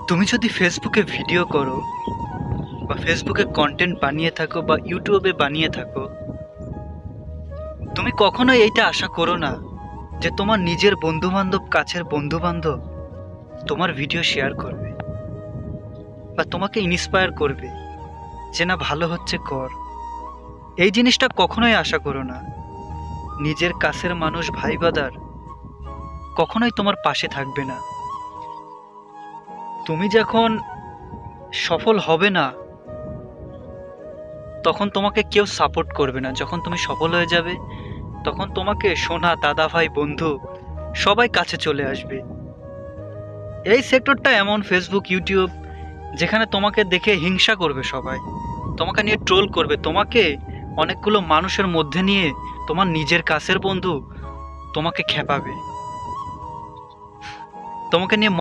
তুমি যদি ফেসবুকে ভিডিও করো বা ফেসবুকে কন্টেন্ট বানিয়ে থাকো বা ইউটিউবে বানিয়ে থাকো, তুমি কখনোই এইটা আশা করো না যে তোমার নিজের বন্ধুবান্ধব, কাছের বন্ধুবান্ধব তোমার ভিডিও শেয়ার করবে বা তোমাকে ইন্সপায়ার করবে যে না ভালো হচ্ছে কর। এই জিনিসটা কখনোই আশা করো না। নিজের কাছের মানুষ, ভাই বাদার কখনোই তোমার পাশে থাকবে না। তুমি যখন সফল হবে না তখন তোমাকে কেউ সাপোর্ট করবে না। যখন তুমি সফল হয়ে যাবে তখন তোমাকে সোনা, দাদা ভাই, বন্ধু সবাই কাছে চলে আসবে। এই সেক্টরটা এমন, ফেসবুক, ইউটিউব, যেখানে তোমাকে দেখে হিংসা করবে সবাই, তোমাকে নিয়ে ট্রোল করবে, তোমাকে অনেকগুলো মানুষের মধ্যে নিয়ে তোমার নিজের কাছের বন্ধু তোমাকে খেপাবে, তোমাকে নিয়ে